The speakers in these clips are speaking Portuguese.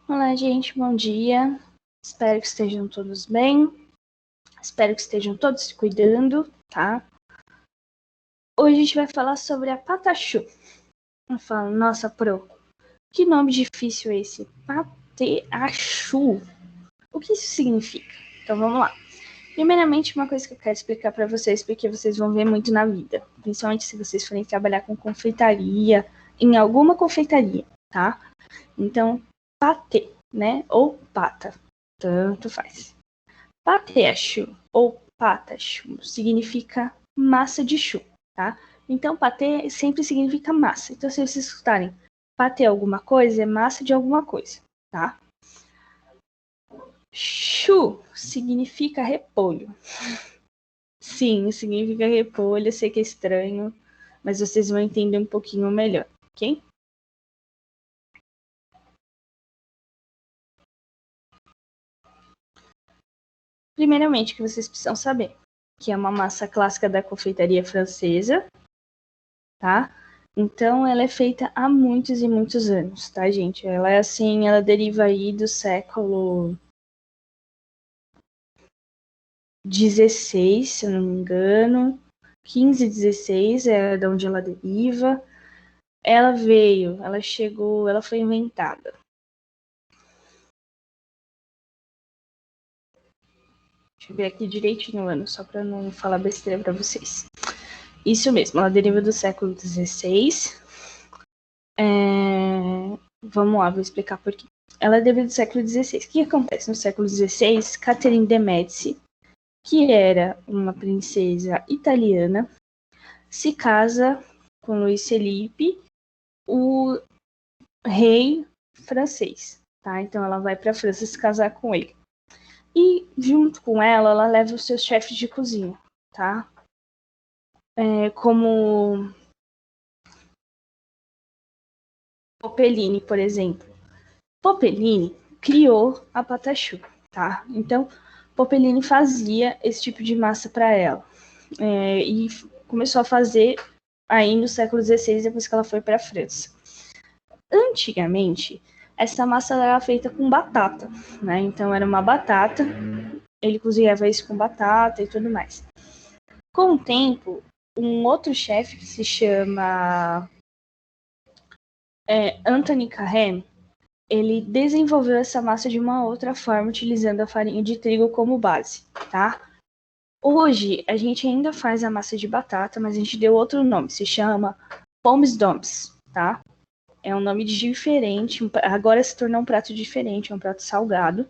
Olá, gente, bom dia. Espero que estejam todos bem. Espero que estejam todos se cuidando, tá? Hoje a gente vai falar sobre a patachu. Eu falo, nossa, Pro, que nome difícil é esse? Patachu. O que isso significa? Então vamos lá. Primeiramente, uma coisa que eu quero explicar para vocês, porque vocês vão ver muito na vida, principalmente se vocês forem trabalhar com confeitaria, em alguma confeitaria, tá? Então, patê, né? Ou pata, tanto faz. Patachu ou patachu significa massa de chu, tá? Então, patê sempre significa massa. Então, se vocês escutarem patê alguma coisa, é massa de alguma coisa, tá? Chu significa repolho. Sim, significa repolho. Eu sei que é estranho, mas vocês vão entender um pouquinho melhor, ok? Primeiramente, o que vocês precisam saber, que é uma massa clássica da confeitaria francesa, tá? Então, ela é feita há muitos e muitos anos, tá, gente? Ela é assim, ela deriva aí do século XVI, se eu não me engano, 15, 16 é de onde ela deriva. Ela chegou, ela foi inventada. Deixa eu ver aqui direitinho o ano, só para não falar besteira para vocês. Isso mesmo, ela deriva do século XVI. Vamos lá, vou explicar por quê. Ela deriva do século XVI. O que acontece no século XVI? Catherine de Medici, que era uma princesa italiana, se casa com Luiz Felipe, o rei francês, tá? Então ela vai para a França se casar com ele. E junto com ela leva os seus chefes de cozinha, tá? Como Popelini, por exemplo. Popelini criou a patachu, tá? Então, Popelini fazia esse tipo de massa para ela. E começou a fazer aí no século XVI, depois que ela foi para a França. Antigamente, essa massa era feita com batata, né? Então, era uma batata, ele cozinhava isso com batata e tudo mais. Com o tempo, um outro chefe que se chama Anthony Carême, ele desenvolveu essa massa de uma outra forma, utilizando a farinha de trigo como base, tá? Hoje, a gente ainda faz a massa de batata, mas a gente deu outro nome, se chama pommes doms, tá? É um nome diferente, agora se tornou um prato diferente, é um prato salgado.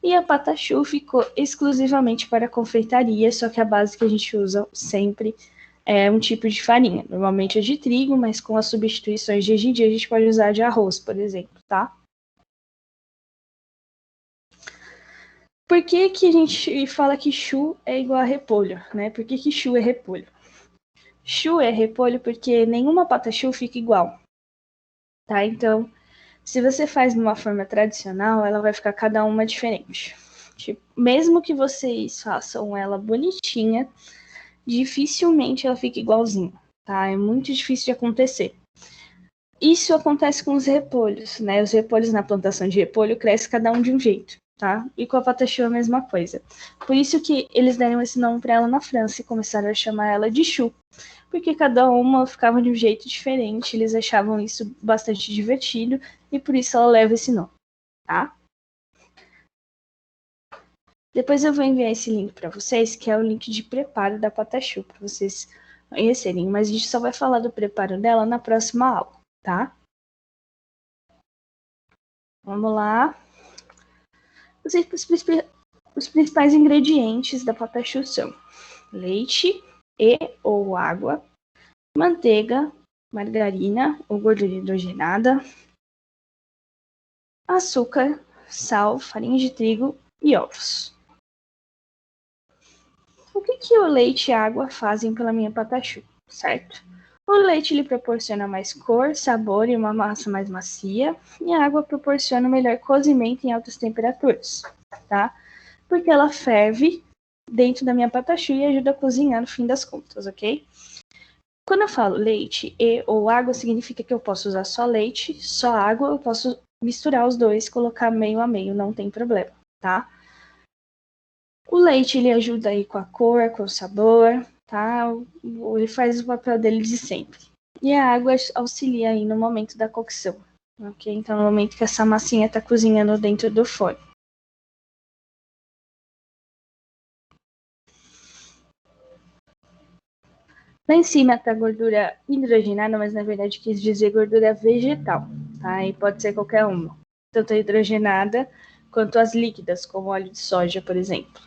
E a patachu ficou exclusivamente para a confeitaria, só que a base que a gente usa sempre é um tipo de farinha. Normalmente é de trigo, mas com as substituições de hoje em dia a gente pode usar de arroz, por exemplo, tá? Por que que a gente fala que chu é igual a repolho, né? Por que que chu é repolho? Chu é repolho porque nenhuma patachu fica igual, tá? Então, se você faz de uma forma tradicional, ela vai ficar cada uma diferente. Tipo, mesmo que vocês façam ela bonitinha, dificilmente ela fica igualzinha, tá? É muito difícil de acontecer. Isso acontece com os repolhos, né? Os repolhos na plantação de repolho crescem cada um de um jeito, tá? E com a patachu é a mesma coisa. Por isso que eles deram esse nome para ela na França e começaram a chamar ela de chu, porque cada uma ficava de um jeito diferente, eles achavam isso bastante divertido e por isso ela leva esse nome, tá? Depois eu vou enviar esse link para vocês, que é o link de preparo da patachu, para vocês conhecerem, mas a gente só vai falar do preparo dela na próxima aula, tá? Vamos lá. Os principais ingredientes da patachu são leite e ou água, manteiga, margarina ou gordura hidrogenada, açúcar, sal, farinha de trigo e ovos. O que o leite e a água fazem pela minha patachu, certo? O leite lhe proporciona mais cor, sabor e uma massa mais macia, e a água proporciona um melhor cozimento em altas temperaturas, tá? Porque ela ferve dentro da minha patachu e ajuda a cozinhar no fim das contas, ok? Quando eu falo leite e ou água, significa que eu posso usar só leite, só água, eu posso misturar os dois, colocar meio a meio, não tem problema, tá? O leite, ele ajuda aí com a cor, com o sabor, tá? Ele faz o papel dele de sempre. E a água auxilia aí no momento da cocção, ok? Então, no momento que essa massinha tá cozinhando dentro do forno. Lá em cima tá gordura hidrogenada, mas na verdade quis dizer gordura vegetal, tá? E pode ser qualquer uma, tanto a hidrogenada quanto as líquidas, como óleo de soja, por exemplo.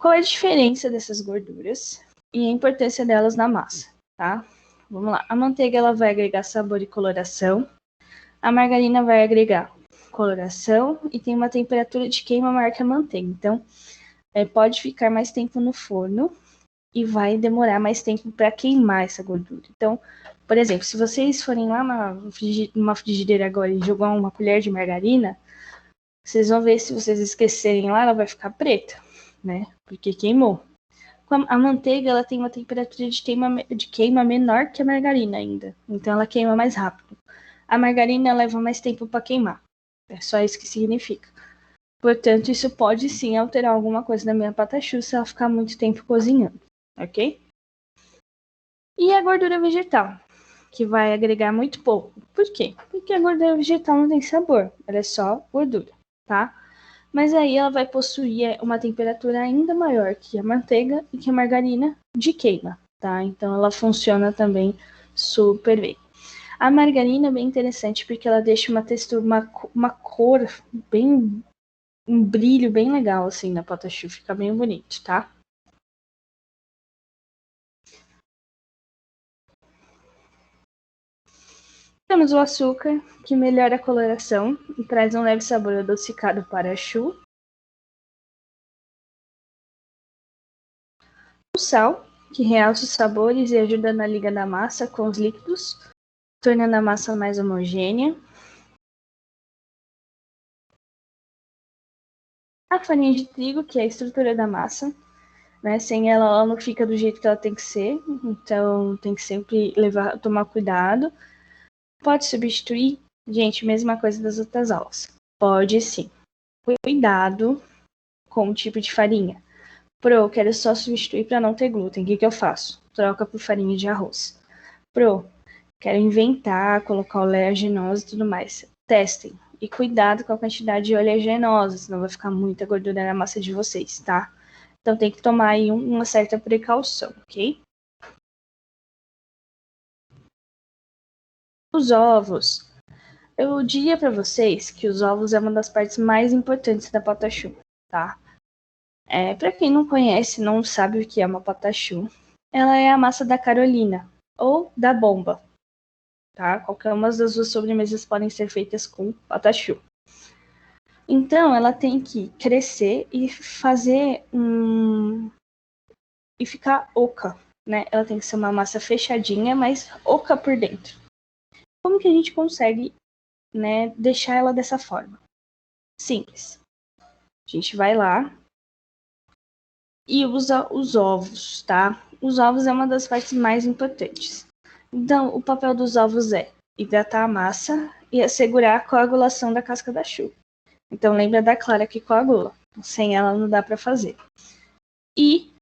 Qual é a diferença dessas gorduras e a importância delas na massa, tá? Vamos lá. A manteiga ela vai agregar sabor e coloração. A margarina vai agregar coloração e tem uma temperatura de queima maior que a manteiga. Então, pode ficar mais tempo no forno e vai demorar mais tempo para queimar essa gordura. Então, por exemplo, se vocês forem lá numa frigideira agora e jogar uma colher de margarina, vocês vão ver, se vocês esquecerem lá, ela vai ficar preta, né? Porque queimou. A manteiga ela tem uma temperatura de queima menor que a margarina ainda, então ela queima mais rápido. A margarina leva mais tempo para queimar, é só isso que significa. Portanto, isso pode sim alterar alguma coisa na minha patachu se ela ficar muito tempo cozinhando, ok? E a gordura vegetal, que vai agregar muito pouco. Por quê? Porque a gordura vegetal não tem sabor, ela é só gordura, tá? Mas aí ela vai possuir uma temperatura ainda maior que a manteiga e que a margarina de queima, tá? Então ela funciona também super bem. A margarina é bem interessante porque ela deixa uma textura, uma cor bem, um brilho bem legal assim na patachu, fica bem bonito, tá? Temos o açúcar, que melhora a coloração e traz um leve sabor adocicado para a chu. O sal, que realça os sabores e ajuda na liga da massa com os líquidos, tornando a massa mais homogênea. A farinha de trigo, que é a estrutura da massa, né? Sem ela, ela não fica do jeito que ela tem que ser, então tem que sempre tomar cuidado. Pode substituir? Gente, mesma coisa das outras aulas. Pode sim. Cuidado com o tipo de farinha. Pro, quero só substituir para não ter glúten. O que eu faço? Troca por farinha de arroz. Pro, quero inventar, colocar oleaginosa e tudo mais. Testem. E cuidado com a quantidade de oleaginosa, senão vai ficar muita gordura na massa de vocês, tá? Então tem que tomar aí uma certa precaução, ok? Os ovos. Eu diria para vocês que os ovos é uma das partes mais importantes da patachu, tá? Para quem não conhece, não sabe o que é uma patachu, ela é a massa da Carolina ou da bomba, tá? Qualquer uma das duas sobremesas podem ser feitas com patachu. Então, ela tem que crescer e fazer e ficar oca, né? Ela tem que ser uma massa fechadinha, mas oca por dentro. Como que a gente consegue, né, deixar ela dessa forma? Simples. A gente vai lá e usa os ovos, tá? Os ovos é uma das partes mais importantes. Então, o papel dos ovos é hidratar a massa e assegurar a coagulação da casca da chuva. Então, lembra da clara que coagula. Sem ela não dá para fazer. E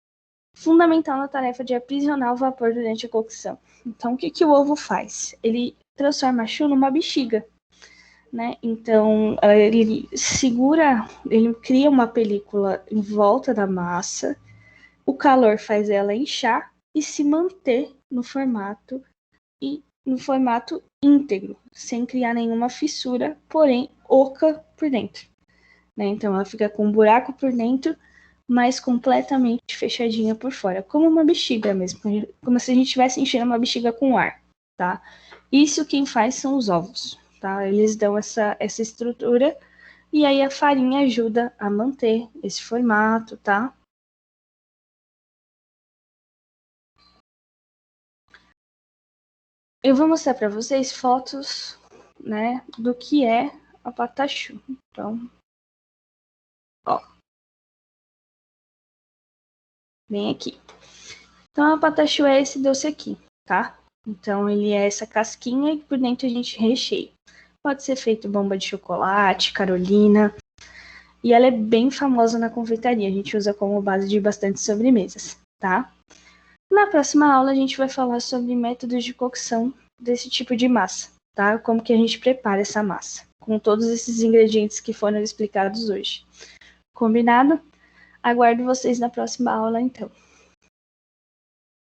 fundamental na tarefa de aprisionar o vapor durante a cocção. Então, o que, que o ovo faz? Ele transforma a chu numa bexiga, né? Então, ele segura, ele cria uma película em volta da massa, o calor faz ela inchar e se manter no formato íntegro, sem criar nenhuma fissura, porém oca por dentro, né? Então, ela fica com um buraco por dentro, mas completamente fechadinha por fora, como uma bexiga mesmo, como se a gente estivesse enchendo uma bexiga com ar, tá? Isso quem faz são os ovos, tá? Eles dão essa estrutura e aí a farinha ajuda a manter esse formato, tá? Eu vou mostrar para vocês fotos, né, do que é a patachu. Então, ó, vem aqui. Então, a patachu é esse doce aqui, tá? Então, ele é essa casquinha e por dentro a gente recheia. Pode ser feito bomba de chocolate, Carolina. E ela é bem famosa na confeitaria. A gente usa como base de bastante sobremesas, tá? Na próxima aula, a gente vai falar sobre métodos de cocção desse tipo de massa, tá? Como que a gente prepara essa massa, com todos esses ingredientes que foram explicados hoje. Combinado? Aguardo vocês na próxima aula, então.